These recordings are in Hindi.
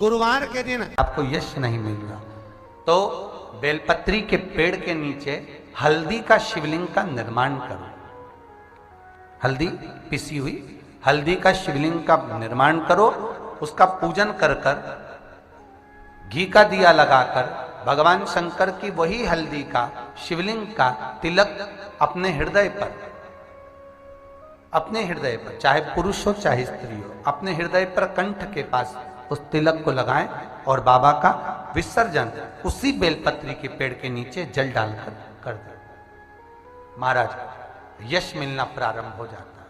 गुरुवार के दिन आपको यश नहीं मिल रहा तो बेलपत्री के पेड़ के नीचे हल्दी का शिवलिंग का निर्माण करो। हल्दी पिसी हुई हल्दी का शिवलिंग का निर्माण करो, उसका पूजन कर कर घी का दिया लगाकर भगवान शंकर की वही हल्दी का शिवलिंग का तिलक अपने हृदय पर चाहे पुरुष हो चाहे स्त्री हो, अपने हृदय पर कंठ के पास उस तिलक को लगाएं और बाबा का विसर्जन उसी बेलपत्री के पेड़ के नीचे जल डालकर कर दें। महाराज यश मिलना प्रारंभ हो जाता है।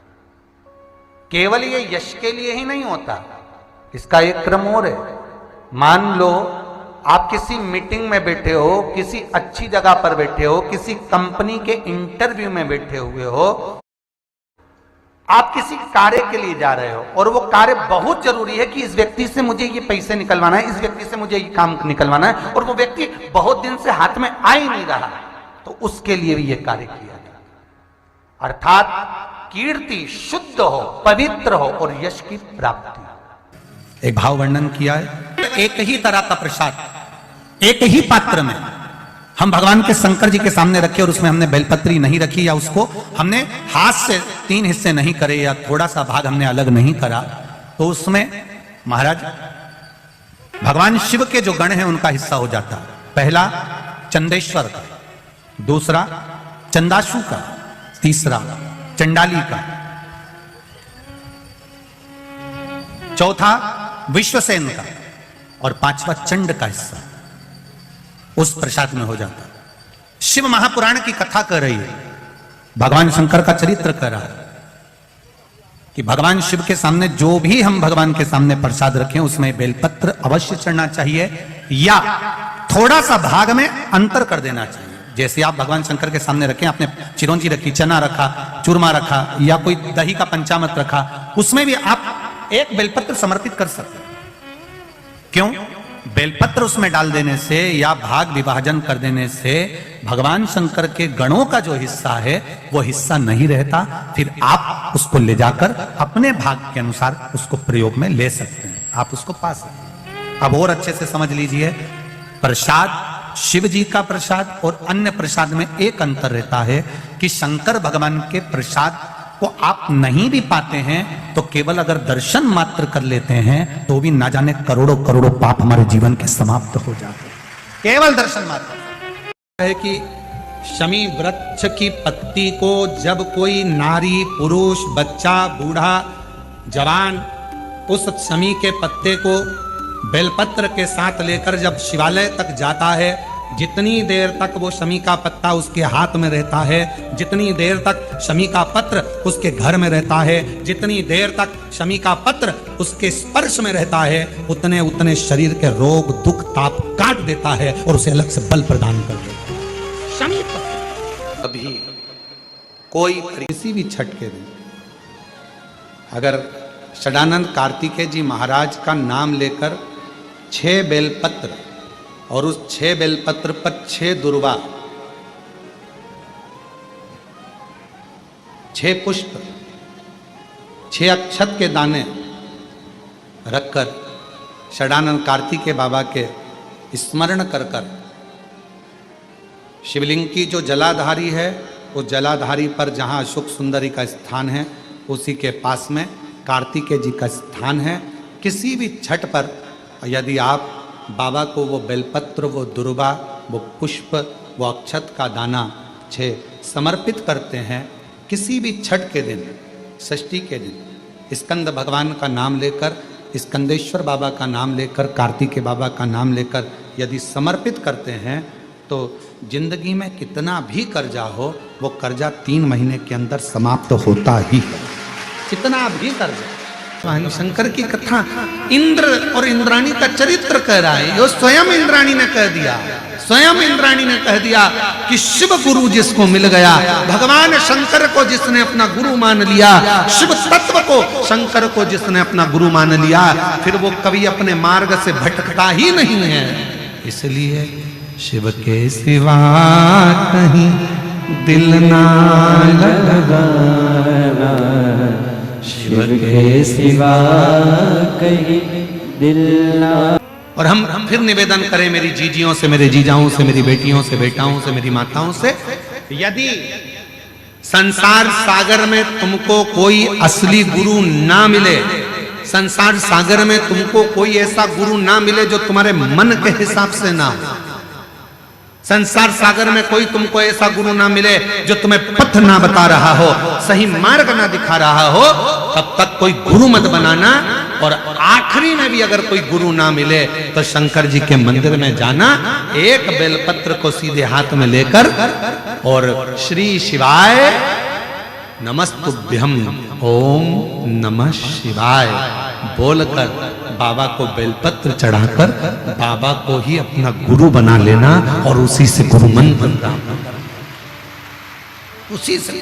केवल ये यश के लिए ही नहीं होता, इसका एक क्रम और है। मान लो आप किसी मीटिंग में बैठे हो, किसी अच्छी जगह पर बैठे हो, किसी कंपनी के इंटरव्यू में बैठे हुए हो, आप किसी कार्य के लिए जा रहे हो और वो कार्य बहुत जरूरी है कि इस व्यक्ति से मुझे ये पैसे निकलवाना है, इस व्यक्ति से मुझे ये काम निकलवाना है, और वो व्यक्ति बहुत दिन से हाथ में आ ही नहीं रहा, तो उसके लिए भी ये कार्य किया जाए। अर्थात कीर्ति शुद्ध हो, पवित्र हो और यश की प्राप्ति। एक भाव वर्णन किया है। एक ही तरह का प्रसाद एक ही पात्र में हम भगवान के शंकर जी के सामने रखे और उसमें हमने बेलपत्री नहीं रखी, या उसको हमने हाथ से 3 हिस्से नहीं करे, या थोड़ा सा भाग हमने अलग नहीं करा, तो उसमें महाराज भगवान शिव के जो गण हैं उनका हिस्सा हो जाता। पहला चंदेश्वर का, दूसरा चंदाशु का, तीसरा चंडाली का, चौथा विश्वसेन का और 5वां चंड का हिस्सा उस प्रसाद में हो जाता। शिव महापुराण की कथा कर रही है, भगवान शंकर का चरित्र कर रहा है कि भगवान शिव के सामने जो भी हम भगवान के सामने प्रसाद रखें उसमें बेलपत्र अवश्य चढ़ना चाहिए, या थोड़ा सा भाग में अंतर कर देना चाहिए। जैसे आप भगवान शंकर के सामने रखें, आपने चिरौंजी रखी, चना रखा, चूरमा रखा, या कोई दही का पंचामृत रखा, उसमें भी आप एक बेलपत्र समर्पित कर सकते हैं। क्यों? बेलपत्र उसमें डाल देने से या भाग विभाजन कर देने से भगवान शंकर के गणों का जो हिस्सा है वो हिस्सा नहीं रहता, फिर आप उसको ले जाकर अपने भाग के अनुसार उसको प्रयोग में ले सकते हैं, आप उसको पा सकते हैं। अब और अच्छे से समझ लीजिए, प्रसाद शिव जी का प्रसाद और अन्य प्रसाद में एक अंतर रहता है कि शंकर भगवान के प्रसाद को आप नहीं भी पाते हैं तो केवल अगर दर्शन मात्र कर लेते हैं तो भी ना जाने करोड़ों करोड़ों पाप हमारे जीवन के समाप्त हो जाते हैं, केवल दर्शन मात्र। है कि शमी वृक्ष की पत्ती को जब कोई नारी, पुरुष, बच्चा, बूढ़ा, जवान उस शमी के पत्ते को बेलपत्र के साथ लेकर जब शिवालय तक जाता है, जितनी देर तक वो शमी का पत्ता उसके हाथ में रहता है, जितनी देर तक शमी का पत्र उसके घर में रहता है, जितनी देर तक शमी का पत्र उसके स्पर्श में रहता है, उतने उतने शरीर के रोग, दुख, ताप काट देता है और उसे अलग से बल प्रदान कर देता है। शमी पत्र अभी कोई किसी भी छठ के दिन अगर षडानंद कार्तिकेय जी महाराज का नाम लेकर 6 बेलपत्र और उस 6 बेलपत्र पर 6 दुर्वा, 6 पुष्प, 6 अक्षत के दाने रखकर षडानंद कार्तिकेय बाबा के स्मरण कर कर शिवलिंग की जो जलाधारी है उस जलाधारी पर जहाँ अशोक सुंदरी का स्थान है उसी के पास में कार्तिकेय जी का स्थान है। किसी भी छठ पर यदि आप बाबा को वो बेलपत्र, वो दुर्वा, वो पुष्प, वो अक्षत का दाना 6 समर्पित करते हैं, किसी भी छठ के दिन, षष्ठी के दिन स्कंद भगवान का नाम लेकर, स्कंदेश्वर बाबा का नाम लेकर, कार्तिकेय बाबा का नाम लेकर यदि समर्पित करते हैं तो जिंदगी में कितना भी कर्जा हो वो कर्जा 3 महीने के अंदर समाप्त होता ही है। कितना भी कर्जा। शंकर की कथा इंद्र और इंद्राणी का चरित्र कह रहा है, यो स्वयं इंद्राणी ने कह दिया, स्वयं इंद्राणी ने कह दिया कि शिव गुरु जिसको मिल गया, भगवान शंकर को जिसने अपना गुरु मान लिया, शिव तत्व को, शंकर को जिसने अपना गुरु मान लिया, फिर वो कभी अपने मार्ग से भटकता ही नहीं है। इसलिए शिव के सिवा कहीं दिल ना लगाना, शिव के सिवा कहीं दिल ना। और हम फिर निवेदन करें मेरी जीजियों से, मेरे जीजाओं से, मेरी बेटियों से, बेटाओं से, मेरी माताओं से, यदि संसार सागर में तुमको कोई असली गुरु ना मिले, संसार सागर में तुमको कोई ऐसा गुरु ना मिले जो तुम्हारे मन के हिसाब से ना हो, संसार सागर में कोई तुमको ऐसा गुरु ना मिले जो तुम्हें पथ ना बता रहा हो, सही मार्ग ना दिखा रहा हो, तब तक कोई गुरु मत बनाना। और आखिरी में भी अगर कोई गुरु ना मिले तो शंकर जी के मंदिर में जाना, एक बेलपत्र को सीधे हाथ में लेकर और श्री शिवाय नमस्तुभ्यम ओम नमः शिवाय बोलकर बाबा को बेलपत्र चढ़ाकर बाबा को ही अपना गुरु बना लेना और उसी से गुरु मंत्र प्राप्त करना। उसी से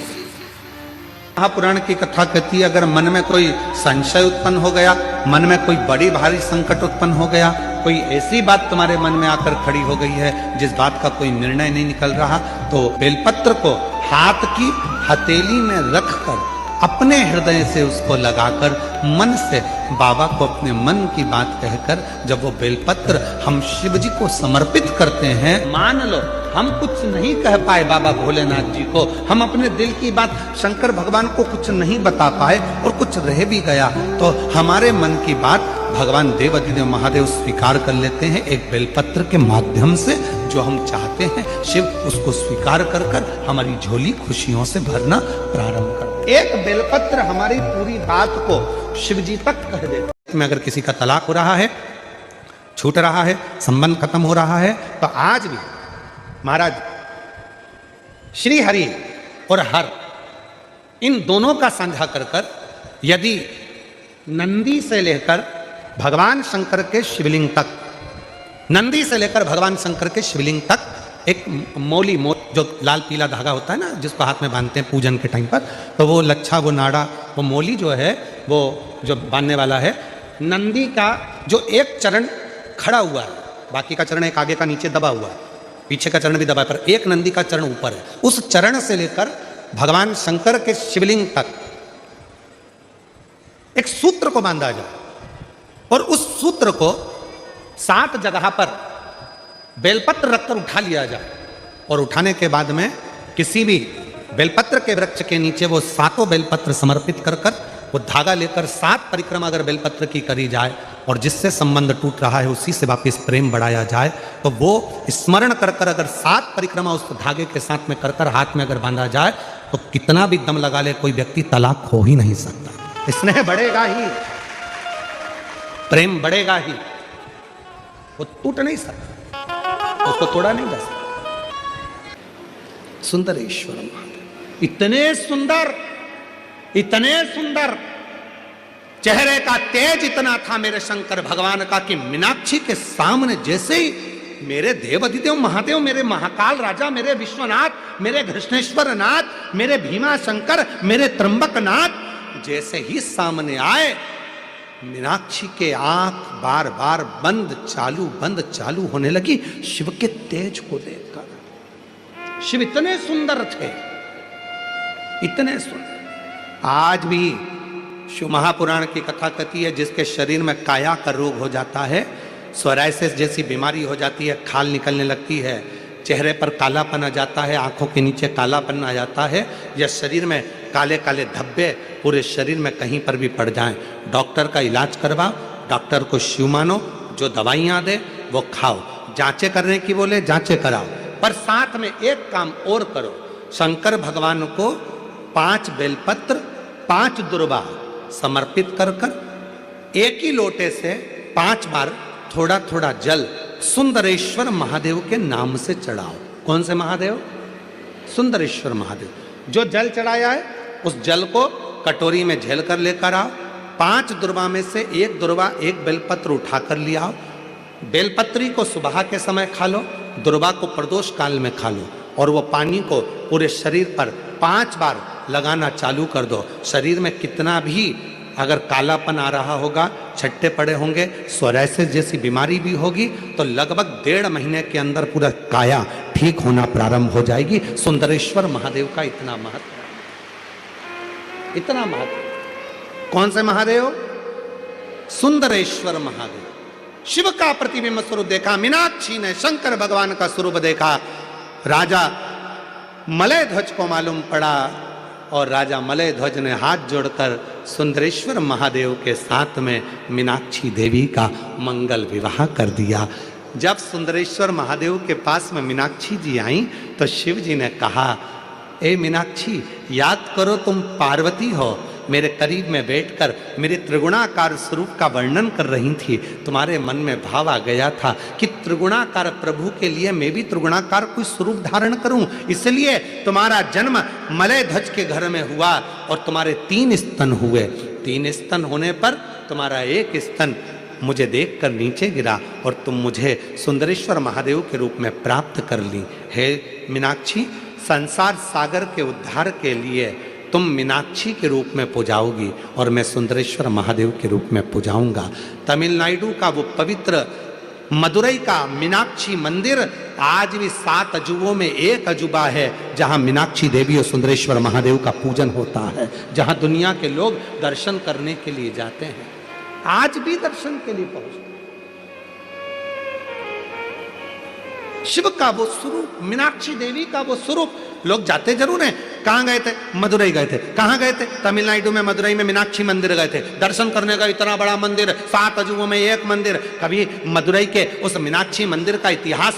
महापुराण की कथा कहती है, अगर मन में कोई संशय उत्पन्न हो गया, मन में कोई बड़ी भारी संकट उत्पन्न हो गया, कोई ऐसी बात तुम्हारे मन में आकर खड़ी हो गई है जिस बात का कोई निर्णय नहीं निकल रहा, तो बेलपत्र को हाथ की हथेली में रखकर अपने हृदय से उसको लगाकर मन से बाबा को अपने मन की बात कहकर जब वो बेलपत्र हम शिव जी को समर्पित करते हैं, मान लो हम कुछ नहीं कह पाए बाबा भोलेनाथ जी को, हम अपने दिल की बात शंकर भगवान को कुछ नहीं बता पाए और कुछ रह भी गया, तो हमारे मन की बात भगवान देवाधिदेव महादेव स्वीकार कर लेते हैं एक बेलपत्र के माध्यम से। जो हम चाहते हैं शिव उसको स्वीकार कर कर हमारी झोली खुशियों से भरना प्रारंभ कर। एक बेलपत्र हमारी पूरी बात को शिव जी तक कह देता है। अगर किसी का तलाक हो रहा है, छूट रहा है, संबंध खत्म हो रहा है, तो आज भी महाराज श्री हरि और हर इन दोनों का साझा कर कर यदि नंदी से लेकर भगवान शंकर के शिवलिंग तक, नंदी से लेकर भगवान शंकर के शिवलिंग तक एक मौली जो लाल पीला धागा होता है ना, जिसको हाथ में बांधते हैं पूजन के टाइम पर, तो वो लच्छा, वो नाड़ा, वो मौली जो है वो जो बांधने वाला है, नंदी का जो एक चरण खड़ा हुआ है, बाकी का चरण एक आगे का नीचे दबा हुआ है, पीछे का चरण भी दबा है, पर एक नंदी का चरण ऊपर है, उस चरण से लेकर भगवान शंकर के शिवलिंग तक एक सूत्र को बांधा जाए और उस सूत्र को 7 जगह पर बेलपत्र रखकर उठा लिया जाए और उठाने के बाद में किसी भी बेलपत्र के वृक्ष के नीचे वो 7 बेलपत्र समर्पित कर कर वो धागा लेकर 7 परिक्रमा अगर बेलपत्र की करी जाए और जिससे संबंध टूट रहा है उसी से वापस प्रेम बढ़ाया जाए, तो वो स्मरण कर कर अगर 7 परिक्रमा उस धागे के साथ में कर कर हाथ में अगर बांधा जाए तो कितना भी दम लगा ले कोई व्यक्ति तलाक हो ही नहीं सकता। स्नेह बढ़ेगा ही, प्रेम बढ़ेगा ही, वो टूट नहीं सकता, उसको तोड़ा नहीं जा सकता। सुंदरेश्वर महादेव इतने सुंदर चेहरे का तेज इतना था मेरे शंकर भगवान का कि मीनाक्षी के सामने जैसे ही मेरे देवाधिदेव महादेव, मेरे महाकाल राजा, मेरे विश्वनाथ, मेरे कृष्णेश्वर नाथ, मेरे भीमा शंकर, मेरे त्र्यंबक नाथ जैसे ही सामने आए, मीनाक्षी के आंख बार बार बंद चालू होने लगी शिव के तेज को देखकर। शिव इतने सुंदर थे, इतने सुंदर। आज भी शिव महापुराण की कथा कहती है जिसके शरीर में काया का रोग हो जाता है, सोराइसिस जैसी बीमारी हो जाती है, खाल निकलने लगती है, चेहरे पर कालापन आ जाता है, आंखों के नीचे कालापन आ जाता है, या शरीर में काले काले धब्बे पूरे शरीर में कहीं पर भी पड़ जाएं, डॉक्टर का इलाज करवाओ, डॉक्टर को शिव मानो, जो दवाइयाँ दे वो खाओ, जांचें करने की बोले जांचें कराओ, पर साथ में एक काम और करो, शंकर भगवान को 5 बेलपत्र 5 दुर्वा समर्पित कर कर एक ही लोटे से 5 बार थोड़ा थोड़ा जल सुंदरेश्वर महादेव के नाम से चढ़ाओ। कौन से महादेव? सुंदरेश्वर महादेव। जो जल चढ़ाया है उस जल को कटोरी में झेल कर लेकर आओ, 5 दुर्वा में से 1 दुर्वा 1 बेलपत्र उठा कर ले आओ, बेलपत्री को सुबह के समय खा लो, दुर्वा को प्रदोष काल में खा लो, और वो पानी को पूरे शरीर पर 5 बार लगाना चालू कर दो। शरीर में कितना भी अगर कालापन आ रहा होगा, छट्टे पड़े होंगे, सोराइसिस जैसी बीमारी भी होगी, तो लगभग 1.5 महीने के अंदर पूरा काया ठीक होना प्रारंभ हो जाएगी। सुंदरेश्वर महादेव का इतना महत्व, इतना महत्व। कौन से महादेव? सुंदरेश्वर महादेव, शिव का प्रतिबिंब स्वरूप देखा। मीनाक्षी ने शंकर भगवान का स्वरूप देखा। राजा मलय ध्वज को मालूम पड़ा और राजा मलय ध्वज ने हाथ जोड़कर सुंदरेश्वर महादेव के साथ में मीनाक्षी देवी का मंगल विवाह कर दिया। जब सुंदरेश्वर महादेव के पास में मीनाक्षी जी आई तो शिव जी ने कहा, ए मीनाक्षी, याद करो तुम पार्वती हो, मेरे करीब में बैठकर मेरे त्रिगुणाकार स्वरूप का वर्णन कर रही थी। तुम्हारे मन में भाव आ गया था कि त्रिगुणाकार प्रभु के लिए मैं भी त्रिगुणाकार कोई स्वरूप धारण करूं, इसलिए तुम्हारा जन्म मलय ध्वज के घर में हुआ और तुम्हारे 3 स्तन हुए। 3 स्तन होने पर तुम्हारा एक स्तन मुझे देखकर नीचे गिरा और तुम मुझे सुंदरेश्वर महादेव के रूप में प्राप्त कर ली। हे मीनाक्षी, संसार सागर के उद्धार के लिए तुम मीनाक्षी के रूप में पूजाओगी और मैं सुंदरेश्वर महादेव के रूप में पूजाऊंगा। तमिलनाडु का वो पवित्र मदुरई का मीनाक्षी मंदिर आज भी 7 अजूबों में एक अजूबा है, जहां मीनाक्षी देवी और सुंदरेश्वर महादेव का पूजन होता है, जहां दुनिया के लोग दर्शन करने के लिए जाते हैं। आज भी दर्शन के लिए पहुंचते। शिव का वो स्वरूप, मीनाक्षी देवी का वो स्वरूप, लोग जाते जरूर हैं। कहां गए थे? मदुरई गए थे। कहां गए थे? तमिलनाडु में मदुरई में मीनाक्षी मंदिर गए थे दर्शन करने का। इतना बड़ा मंदिर, 7 अजूबों में एक मंदिर। कभी मदुरई के उस मीनाक्षी मंदिर का इतिहास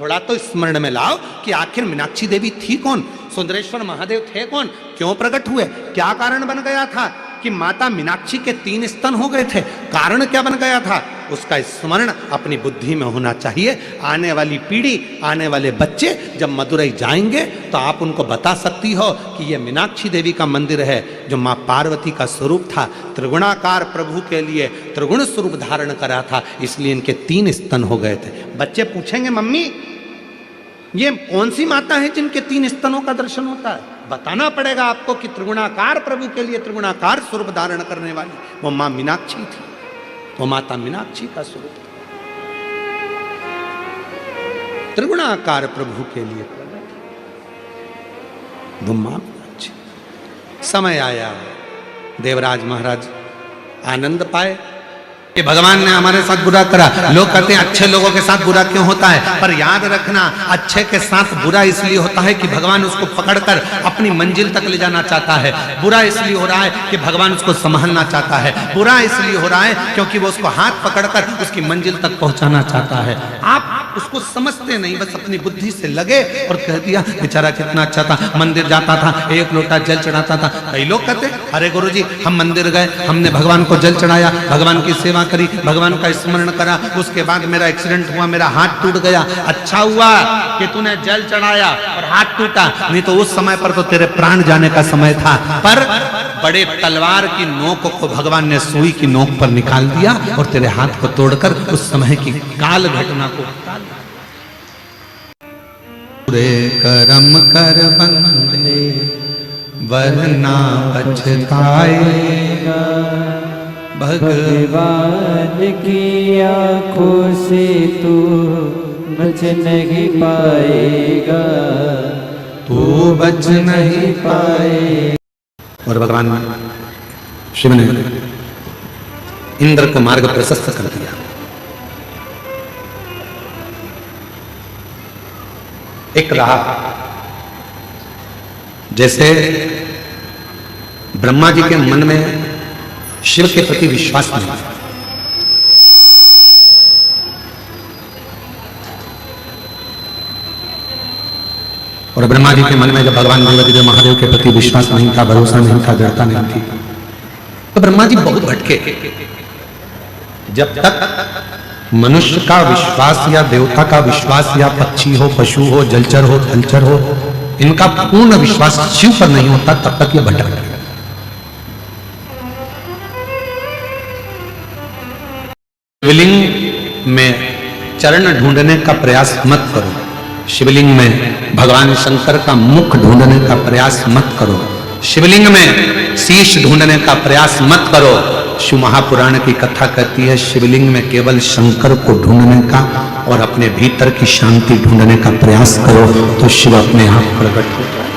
थोड़ा तो स्मरण में लाओ कि आखिर मीनाक्षी देवी थी कौन, सुंदरेश्वर महादेव थे कौन, क्यों प्रकट हुए, क्या कारण बन गया था कि माता मीनाक्षी के 3 स्तन हो गए थे, कारण क्या बन गया था, उसका स्मरण अपनी बुद्धि में होना चाहिए। आने वाली पीढ़ी, आने वाले बच्चे जब मदुरई जाएंगे तो आप उनको बता सकती हो कि यह मीनाक्षी देवी का मंदिर है, जो माँ पार्वती का स्वरूप था। त्रिगुणाकार प्रभु के लिए त्रिगुण स्वरूप धारण करा था, इसलिए इनके 3 स्तन हो गए थे। बच्चे पूछेंगे, मम्मी ये कौन सी माता है जिनके 3 स्तनों का दर्शन होता है? बताना पड़ेगा आपको कि त्रिगुणाकार प्रभु के लिए त्रिगुणाकार स्वरूप धारण करने वाली वो मां मीनाक्षी थी, वो माता मीनाक्षी का स्वरूप। त्रिगुणाकार प्रभु के लिए वो मां मीनाक्षी। समय आया, देवराज महाराज आनंद पाए कि भगवान ने हमारे साथ बुरा करा। लोग कहते हैं अच्छे लोगों के साथ बुरा क्यों होता है, पर याद रखना अच्छे के साथ बुरा इसलिए होता है कि भगवान उसको पकड़कर अपनी मंजिल तक ले जाना चाहता है। बुरा इसलिए हो रहा है कि भगवान उसको संभालना चाहता है। बुरा इसलिए हो रहा है क्योंकि वो उसको हाथ पकड़कर उसकी मंजिल तक पहुंचाना चाहता है। आप उसको समझते नहीं, बस अपनी बुद्धि से लगे और कह दिया बेचारा कितना अच्छा था, मंदिर जाता था, 1 लोटा जल चढ़ाता था। कई लोग कहते अरे गुरुजी हम मंदिर गए, हमने भगवान को जल चढ़ाया, भगवान की सेवा करी, भगवान का स्मरण करा, उसके बाद मेरा एक्सीडेंट हुआ, मेरा हाथ टूट गया। अच्छा हुआ कि तूने जल चढ़ाया और हाथ टूटा, नहीं तो उस समय पर तो तेरे प्राण जाने का समय था। पर बड़े तलवार की नोक को भगवान ने सुई की नोक पर निकाल दिया और तेरे हाथ को तोड़कर उस समय की काल घटना को पूरे कर्म कर बंदे वरना पछताएगा, भगवान की आंखों से तू बच नहीं पाएगा, तू बच नहीं पाए। और भगवान शिव ने इंद्र का मार्ग प्रशस्त कर दिया। एक रहा जैसे ब्रह्मा जी के मन में शिव के प्रति विश्वास नहीं, और ब्रह्मा जी के मन में जब भगवान देवादिदेव महादेव के प्रति विश्वास नहीं था, भरोसा नहीं था, दृढ़ता नहीं थी, तो ब्रह्मा जी बहुत भटके। जब तक मनुष्य का विश्वास या देवता का विश्वास या पक्षी हो, पशु हो, जलचर हो, थलचर हो, इनका पूर्ण विश्वास शिव पर नहीं होता, तब तक ये भटक रहे। शिवलिंग में चरण ढूंढने का प्रयास मत करो, शिवलिंग में भगवान शंकर का मुख ढूंढने का प्रयास मत करो, शिवलिंग में शीश ढूंढने का प्रयास मत करो। शिव महापुराण की कथा कहती है शिवलिंग में केवल शंकर को ढूंढने का और अपने भीतर की शांति ढूंढने का प्रयास करो तो शिव अपने आप प्रकट होता है।